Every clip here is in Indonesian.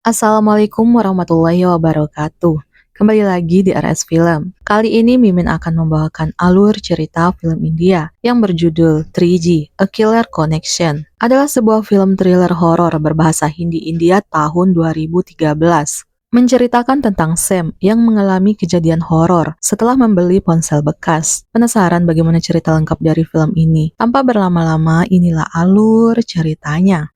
Assalamualaikum warahmatullahi wabarakatuh. Kembali lagi di RS Film. Kali ini Mimin akan membawakan alur cerita film India yang berjudul 3G, A Killer Connection. Adalah sebuah film thriller horor berbahasa Hindi India tahun 2013. Menceritakan tentang Sam yang mengalami kejadian horor setelah membeli ponsel bekas. Penasaran bagaimana cerita lengkap dari film ini? Tanpa berlama-lama, inilah alur ceritanya.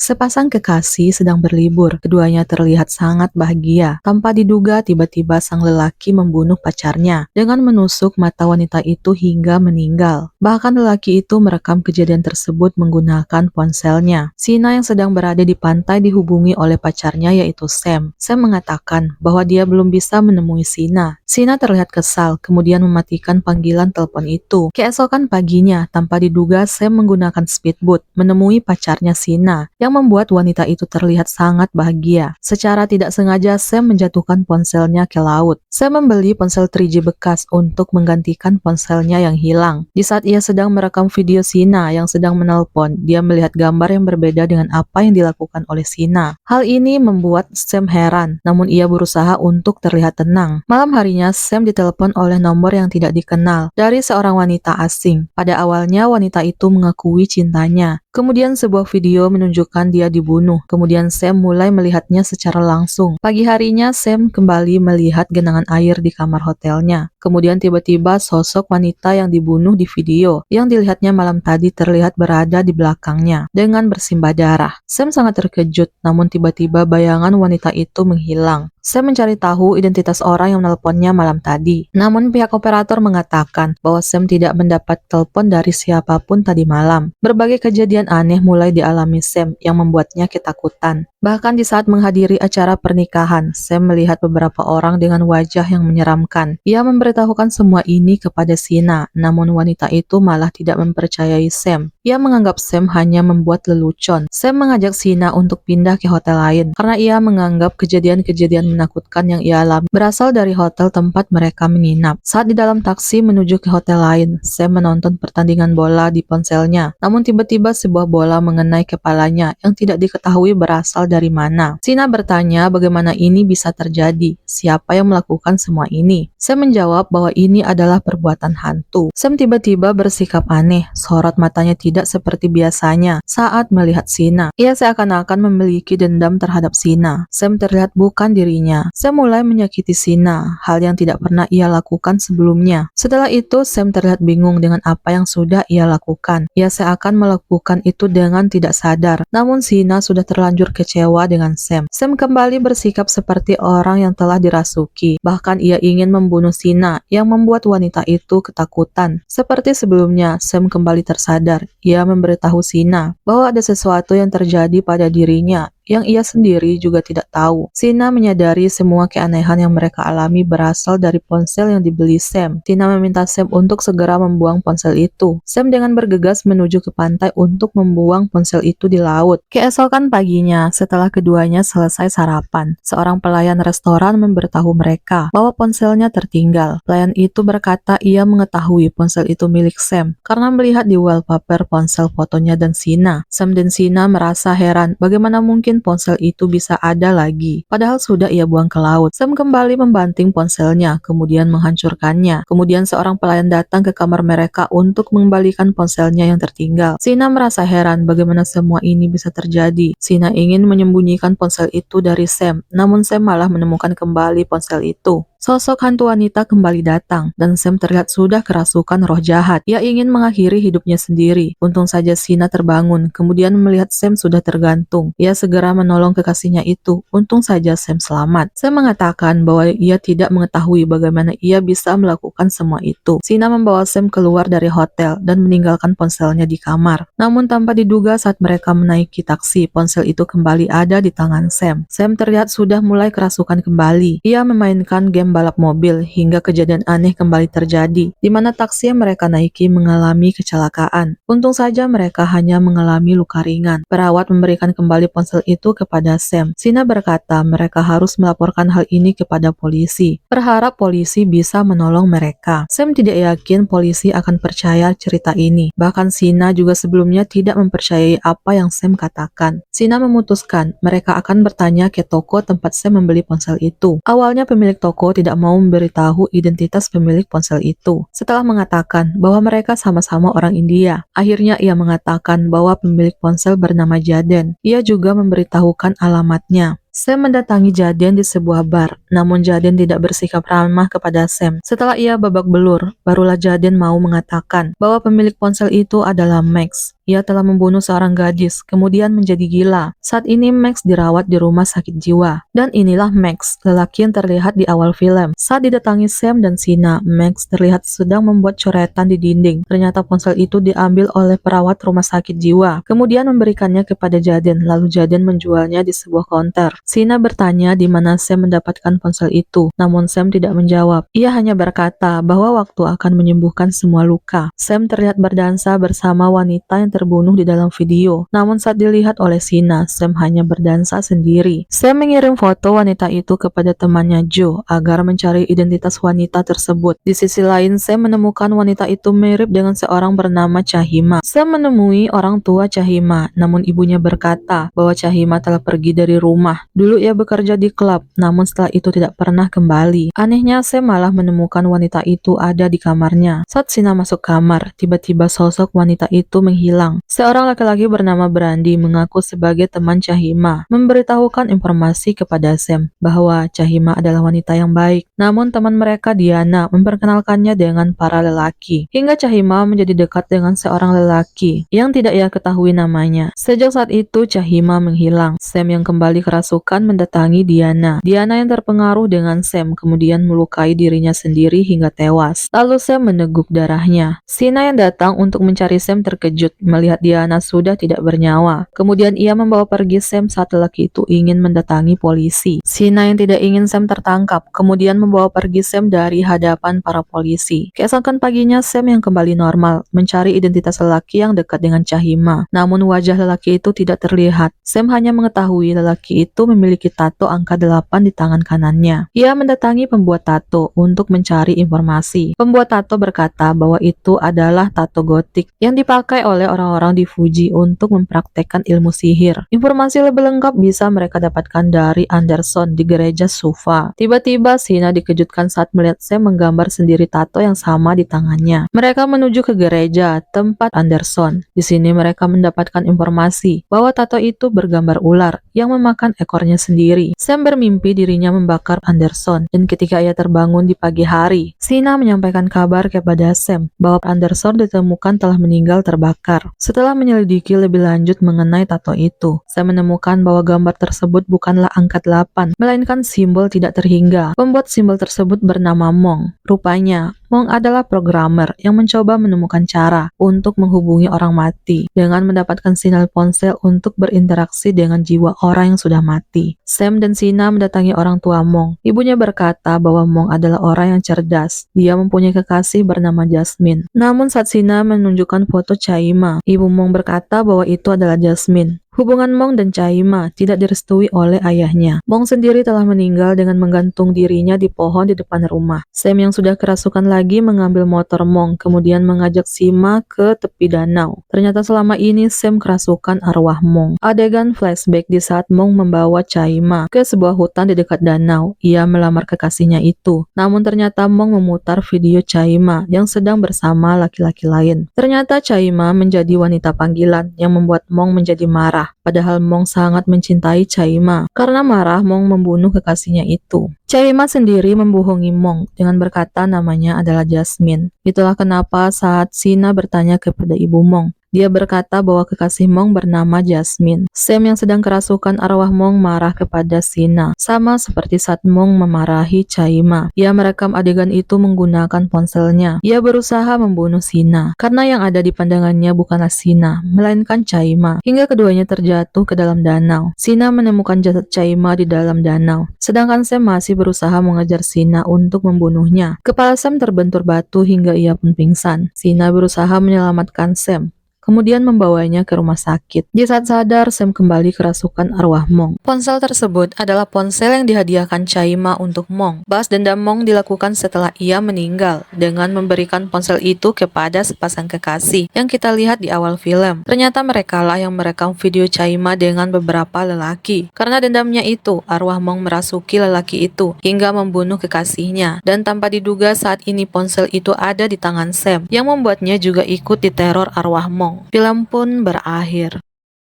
Sepasang kekasih sedang berlibur. Keduanya terlihat sangat bahagia. Tanpa diduga, tiba-tiba sang lelaki membunuh pacarnya dengan menusuk mata wanita itu hingga meninggal. Bahkan lelaki itu merekam kejadian tersebut menggunakan ponselnya. Sina yang sedang berada di pantai dihubungi oleh pacarnya yaitu Sam. Sam mengatakan bahwa dia belum bisa menemui Sina. Sina terlihat kesal, kemudian mematikan panggilan telepon itu. Keesokan paginya, tanpa diduga Sam menggunakan speedboat menemui pacarnya Sina, yang membuat wanita itu terlihat sangat bahagia. Secara tidak sengaja, Sam menjatuhkan ponselnya ke laut. Sam membeli ponsel 3G bekas untuk menggantikan ponselnya yang hilang. Di saat ia sedang merekam video Sina yang sedang menelpon, dia melihat gambar yang berbeda dengan apa yang dilakukan oleh Sina. Hal ini membuat Sam heran, namun ia berusaha untuk terlihat tenang. Malam harinya, Sam ditelepon oleh nomor yang tidak dikenal dari seorang wanita asing. Pada awalnya, wanita itu mengakui cintanya. Kemudian sebuah video menunjukkan dia dibunuh. Kemudian Sam mulai melihatnya secara langsung. Pagi harinya Sam kembali melihat genangan air di kamar hotelnya. Kemudian tiba-tiba sosok wanita yang dibunuh di video yang dilihatnya malam tadi terlihat berada di belakangnya dengan bersimbah darah. Sam sangat terkejut, namun tiba-tiba bayangan wanita itu menghilang. Sam mencari tahu identitas orang yang menelponnya malam tadi. Namun pihak operator mengatakan bahwa Sam tidak mendapat telepon dari siapapun tadi malam. Berbagai kejadian aneh mulai dialami Sam yang membuatnya ketakutan. Bahkan di saat menghadiri acara pernikahan, Sam melihat beberapa orang dengan wajah yang menyeramkan. Ia memberitahukan semua ini kepada Sina, namun wanita itu malah tidak mempercayai Sam. Ia menganggap Sam hanya membuat lelucon. Sam mengajak Sina untuk pindah ke hotel lain karena ia menganggap kejadian-kejadian menakutkan yang ia alami berasal dari hotel tempat mereka menginap. Saat di dalam taksi menuju ke hotel lain, Sam menonton pertandingan bola di ponselnya. Namun tiba-tiba sebuah bola mengenai kepalanya yang tidak diketahui berasal dari mana. Sina bertanya bagaimana ini bisa terjadi, siapa yang melakukan semua ini. Sam menjawab bahwa ini adalah perbuatan hantu. Sam tiba-tiba bersikap aneh, sorot matanya tidak seperti biasanya saat melihat Sina. Ia seakan-akan memiliki dendam terhadap Sina. Sam terlihat bukan dirinya. Sam mulai menyakiti Sina, hal yang tidak pernah ia lakukan sebelumnya. Setelah itu, Sam terlihat bingung dengan apa yang sudah ia lakukan. Ia seakan melakukan itu dengan tidak sadar. Namun Sina sudah terlanjur kecewa dengan Sam. Sam kembali bersikap seperti orang yang telah dirasuki. Bahkan ia ingin membunuh Sina yang membuat wanita itu ketakutan. Seperti sebelumnya, Sam kembali tersadar. Ia memberitahu Sina bahwa ada sesuatu yang terjadi pada dirinya yang ia sendiri juga tidak tahu. Sina menyadari semua keanehan yang mereka alami berasal dari ponsel yang dibeli Sam. Sina meminta Sam untuk segera membuang ponsel itu. Sam dengan bergegas menuju ke pantai untuk membuang ponsel itu di laut. Keesokan paginya, setelah keduanya selesai sarapan, seorang pelayan restoran memberitahu mereka bahwa ponselnya tertinggal. Pelayan itu berkata ia mengetahui ponsel itu milik Sam karena melihat di wallpaper ponsel fotonya dan Sina. Sam dan Sina merasa heran bagaimana mungkin ponsel itu bisa ada lagi, padahal sudah ia buang ke laut. Sam kembali membanting ponselnya, kemudian menghancurkannya. Kemudian seorang pelayan datang ke kamar mereka untuk mengembalikan ponselnya yang tertinggal. Sina merasa heran bagaimana semua ini bisa terjadi. Sina ingin menyembunyikan ponsel itu dari Sam, namun Sam malah menemukan kembali ponsel itu. Sosok hantu wanita kembali datang, dan Sam terlihat sudah kerasukan roh jahat. Ia ingin mengakhiri hidupnya sendiri. Untung saja Sina terbangun, kemudian melihat Sam sudah tergantung. Ia segera menolong kekasihnya itu. Untung saja Sam selamat. Sam mengatakan bahwa ia tidak mengetahui bagaimana ia bisa melakukan semua itu. Sina membawa Sam keluar dari hotel dan meninggalkan ponselnya di kamar. Namun tanpa diduga saat mereka menaiki taksi, ponsel itu kembali ada di tangan Sam. Sam terlihat sudah mulai kerasukan kembali. Ia memainkan game balap mobil hingga kejadian aneh kembali terjadi, di mana taksi yang mereka naiki mengalami kecelakaan. Untung saja mereka hanya mengalami luka ringan. Perawat memberikan kembali ponsel itu kepada Sam. Sina berkata mereka harus melaporkan hal ini kepada polisi, berharap polisi bisa menolong mereka. Sam tidak yakin polisi akan percaya cerita ini. Bahkan Sina juga sebelumnya tidak mempercayai apa yang Sam katakan. Sina memutuskan mereka akan bertanya ke toko tempat Sam membeli ponsel itu. Awalnya pemilik toko tidak mau memberitahu identitas pemilik ponsel itu. Setelah mengatakan bahwa mereka sama-sama orang India, akhirnya ia mengatakan bahwa pemilik ponsel bernama Jaden. Ia juga memberitahukan alamatnya. Sam mendatangi Jaden di sebuah bar, namun Jaden tidak bersikap ramah kepada Sam. Setelah ia babak belur, barulah Jaden mau mengatakan bahwa pemilik ponsel itu adalah Max. Ia telah membunuh seorang gadis, kemudian menjadi gila. Saat ini Max dirawat di rumah sakit jiwa. Dan inilah Max, lelaki yang terlihat di awal film. Saat didatangi Sam dan Sina, Max terlihat sedang membuat coretan di dinding. Ternyata ponsel itu diambil oleh perawat rumah sakit jiwa, kemudian memberikannya kepada Jaden, lalu Jaden menjualnya di sebuah konter. Sina bertanya di mana Sam mendapatkan ponsel itu, namun Sam tidak menjawab. Ia hanya berkata bahwa waktu akan menyembuhkan semua luka. Sam terlihat berdansa bersama wanita yang terbunuh di dalam video, namun saat dilihat oleh Sina, Sam hanya berdansa sendiri. Sam mengirim foto wanita itu kepada temannya Joe agar mencari identitas wanita tersebut. Di sisi lain, Sam menemukan wanita itu mirip dengan seorang bernama Chahima. Sam menemui orang tua Chahima, namun ibunya berkata bahwa Chahima telah pergi dari rumah. Dulu ia bekerja di klub, namun setelah itu tidak pernah kembali. Anehnya, Sam malah menemukan wanita itu ada di kamarnya. Saat Sina masuk kamar, tiba-tiba sosok wanita itu menghilang. Seorang laki-laki bernama Brandi mengaku sebagai teman Chahima, memberitahukan informasi kepada Sam bahwa Chahima adalah wanita yang baik. Namun teman mereka Diana memperkenalkannya dengan para lelaki, hingga Chahima menjadi dekat dengan seorang lelaki yang tidak ia ketahui namanya. Sejak saat itu Chahima menghilang. Sam yang kembali kerasukan mendatangi Diana. Diana yang terpengaruh dengan Sam kemudian melukai dirinya sendiri hingga tewas. Lalu Sam meneguk darahnya. Sina yang datang untuk mencari Sam terkejut melihat Diana sudah tidak bernyawa. Kemudian ia membawa pergi Sam saat lelaki itu ingin mendatangi polisi. Sina yang tidak ingin Sam tertangkap kemudian membawa pergi Sam dari hadapan para polisi. Keesokan paginya Sam yang kembali normal mencari identitas lelaki yang dekat dengan Chahima. Namun wajah lelaki itu tidak terlihat. Sam hanya mengetahui lelaki itu memiliki tato angka 8 di tangan kanannya. Ia mendatangi pembuat tato untuk mencari informasi. Pembuat tato berkata bahwa itu adalah tato gotik yang dipakai oleh orang-orang di Fuji untuk mempraktekkan ilmu sihir. Informasi lebih lengkap bisa mereka dapatkan dari Anderson di gereja Sufa. Tiba-tiba Sina dikejutkan saat melihat Sam menggambar sendiri tato yang sama di tangannya. Mereka menuju ke gereja tempat Anderson. Di sini mereka mendapatkan informasi bahwa tato itu bergambar ular yang memakan ekornya sendiri. Sam bermimpi dirinya membakar Anderson, dan ketika ia terbangun di pagi hari, Sina menyampaikan kabar kepada Sam bahwa Anderson ditemukan telah meninggal terbakar. Setelah menyelidiki lebih lanjut mengenai tato itu, saya menemukan bahwa gambar tersebut bukanlah angka 8, melainkan simbol tidak terhingga. Pembuat simbol tersebut bernama Mong. Rupanya, Mong adalah programmer yang mencoba menemukan cara untuk menghubungi orang mati dengan mendapatkan sinyal ponsel untuk berinteraksi dengan jiwa orang yang sudah mati. Sam dan Sina mendatangi orang tua Mong. Ibunya berkata bahwa Mong adalah orang yang cerdas. Dia mempunyai kekasih bernama Jasmine. Namun saat Sina menunjukkan foto Chahima, ibu Mong berkata bahwa itu adalah Jasmine. Hubungan Mong dan Chahima tidak direstui oleh ayahnya. Mong sendiri telah meninggal dengan menggantung dirinya di pohon di depan rumah. Sam yang sudah kerasukan lagi mengambil motor Mong, kemudian mengajak Sima ke tepi danau. Ternyata selama ini Sam kerasukan arwah Mong. Adegan flashback di saat Mong membawa Chahima ke sebuah hutan di dekat danau. Ia melamar kekasihnya itu. Namun ternyata Mong memutar video Chahima yang sedang bersama laki-laki lain. Ternyata Chahima menjadi wanita panggilan yang membuat Mong menjadi marah. marah. Padahal Mong sangat mencintai Chaima. Karena marah, Mong membunuh kekasihnya itu. Chaima sendiri membohongi Mong dengan berkata namanya adalah Jasmine. Itulah kenapa saat Sina bertanya kepada ibu Mong, dia berkata bahwa kekasih Mong bernama Jasmine. Sam yang sedang kerasukan arwah Mong marah kepada Sina, sama seperti saat Mong memarahi Chaima. Ia merekam adegan itu menggunakan ponselnya. Ia berusaha membunuh Sina, karena yang ada di pandangannya bukanlah Sina, melainkan Chaima, hingga keduanya terjatuh ke dalam danau. Sina menemukan jasad Chaima di dalam danau, sedangkan Sam masih berusaha mengejar Sina untuk membunuhnya. Kepala Sam terbentur batu hingga ia pun pingsan. Sina berusaha menyelamatkan Sam, kemudian membawanya ke rumah sakit. Di saat sadar, Sam kembali kerasukan arwah Mong. Ponsel tersebut adalah ponsel yang dihadiahkan Chaima untuk Mong. Balas dendam Mong dilakukan setelah ia meninggal, dengan memberikan ponsel itu kepada sepasang kekasih yang kita lihat di awal film. Ternyata merekalah yang merekam video Chaima dengan beberapa lelaki. Karena dendamnya itu, arwah Mong merasuki lelaki itu hingga membunuh kekasihnya. Dan tanpa diduga saat ini ponsel itu ada di tangan Sam, yang membuatnya juga ikut diteror arwah Mong. Film pun berakhir.